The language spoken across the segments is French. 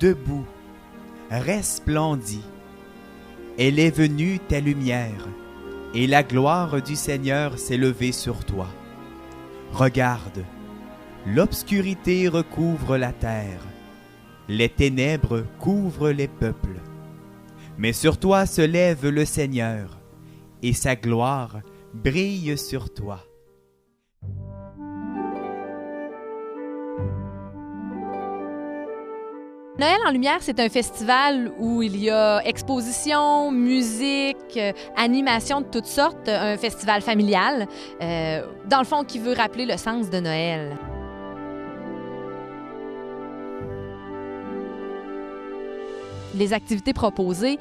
debout, resplendit. Elle est venue ta lumière, et la gloire du Seigneur s'est levée sur toi. Regarde, l'obscurité recouvre la terre, les ténèbres couvrent les peuples. Mais sur toi se lève le Seigneur, et sa gloire brille sur toi. Noël en lumière, c'est un festival où il y a exposition, musique, animation de toutes sortes, un festival familial, dans le fond qui veut rappeler le sens de Noël. Les activités proposées,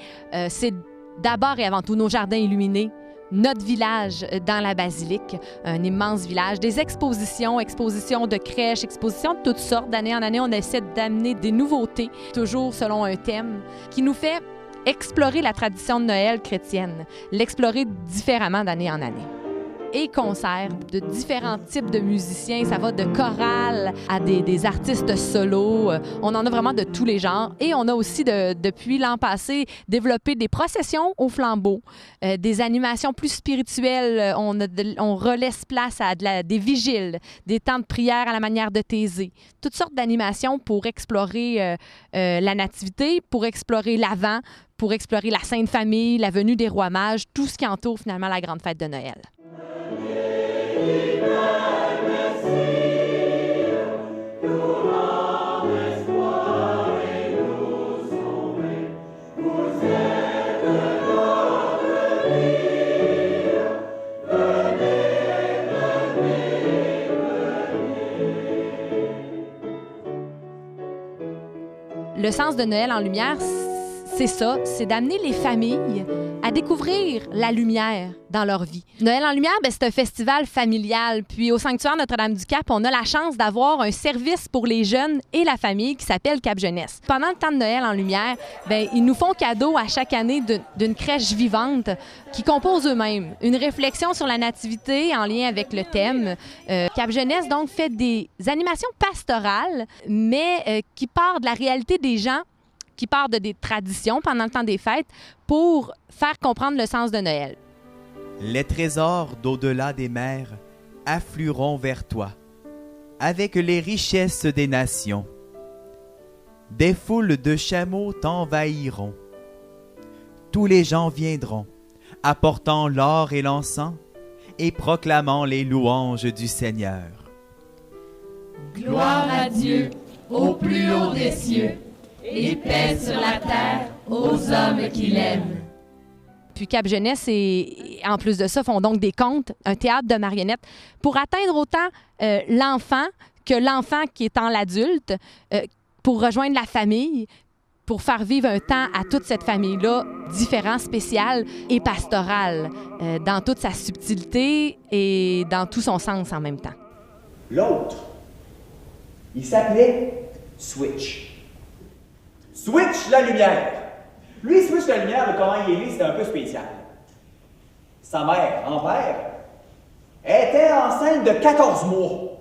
c'est d'abord et avant tout nos jardins illuminés, notre village dans la basilique, un immense village, des expositions de crèches, expositions de toutes sortes. D'année en année, on essaie d'amener des nouveautés, toujours selon un thème, qui nous fait explorer la tradition de Noël chrétienne, l'explorer différemment d'année en année. Et concerts de différents types de musiciens. Ça va de chorales à des artistes solos. On en a vraiment de tous les genres. Et on a aussi, depuis l'an passé, développé des processions au flambeau, des animations plus spirituelles. On relaisse place à des vigiles, des temps de prière à la manière de Thésée. Toutes sortes d'animations pour explorer la nativité, pour explorer l'Avent, pour explorer la Sainte Famille, la venue des rois mages, tout ce qui entoure finalement la grande fête de Noël. Le sens de Noël en lumière, c'est ça, c'est d'amener les familles à découvrir la lumière dans leur vie. Noël en lumière, c'est un festival familial. Puis au sanctuaire Notre-Dame-du-Cap, on a la chance d'avoir un service pour les jeunes et la famille qui s'appelle Cap Jeunesse. Pendant le temps de Noël en lumière, ils nous font cadeau à chaque année d'une crèche vivante qui compose eux-mêmes. Une réflexion sur la nativité en lien avec le thème. Cap Jeunesse, donc, fait des animations pastorales, mais qui part de la réalité des gens, qui part de des traditions pendant le temps des fêtes pour faire comprendre le sens de Noël. Les trésors d'au-delà des mers afflueront vers toi, avec les richesses des nations. Des foules de chameaux t'envahiront. Tous les gens viendront, apportant l'or et l'encens, et proclamant les louanges du Seigneur. Gloire à Dieu, au plus haut des cieux, et paix sur la terre aux hommes qui l'aiment. Puis Cap Jeunesse, et en plus de ça, font donc des contes, un théâtre de marionnettes, pour atteindre autant l'enfant que l'enfant qui est en l'adulte, pour rejoindre la famille, pour faire vivre un temps à toute cette famille-là, différent, spécial et pastoral, dans toute sa subtilité et dans tout son sens en même temps. L'autre, il s'appelait Switch. Switch la lumière. Lui, Switch la lumière, comment il est né, c'était un peu spécial. Sa mère, grand-père, était enceinte de 14 mois.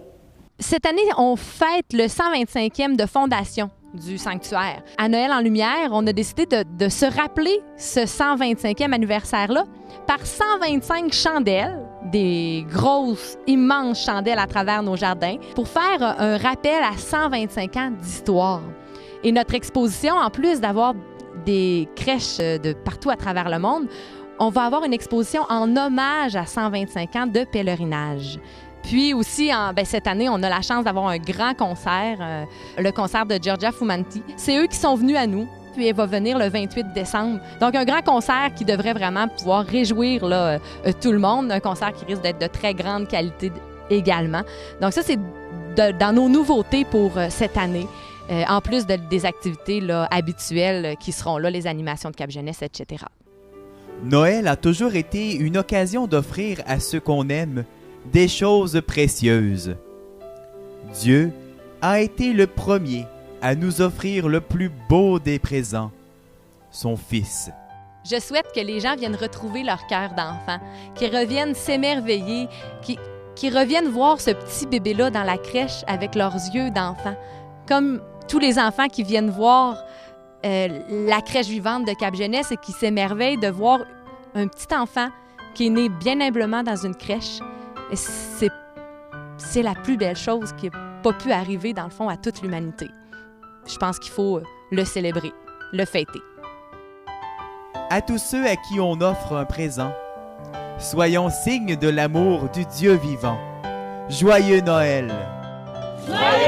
Cette année, on fête le 125e de fondation du sanctuaire. À Noël en lumière, on a décidé de se rappeler ce 125e anniversaire-là par 125 chandelles, des grosses, immenses chandelles à travers nos jardins, pour faire un rappel à 125 ans d'histoire. Et notre exposition, en plus d'avoir des crèches de partout à travers le monde, on va avoir une exposition en hommage à 125 ans de pèlerinage. Puis aussi, cette année, on a la chance d'avoir un grand concert, le concert de Giorgia Fumanti. C'est eux qui sont venus à nous, puis elle va venir le 28 décembre. Donc, un grand concert qui devrait vraiment pouvoir réjouir tout le monde, un concert qui risque d'être de très grande qualité également. Donc ça, c'est dans nos nouveautés pour cette année. En plus des activités habituelles qui seront là, les animations de Cap Jeunesse, etc. Noël a toujours été une occasion d'offrir à ceux qu'on aime des choses précieuses. Dieu a été le premier à nous offrir le plus beau des présents, son Fils. Je souhaite que les gens viennent retrouver leur cœur d'enfant, qu'ils reviennent s'émerveiller, qu'ils reviennent voir ce petit bébé-là dans la crèche avec leurs yeux d'enfant, comme tous les enfants qui viennent voir la crèche vivante de Cap-Jeunesse et qui s'émerveille de voir un petit enfant qui est né bien humblement dans une crèche. Et c'est la plus belle chose qui n'a pas pu arriver, dans le fond, à toute l'humanité. Je pense qu'il faut le célébrer, le fêter. À tous ceux à qui on offre un présent, soyons signes de l'amour du Dieu vivant. Joyeux Noël! Joyeux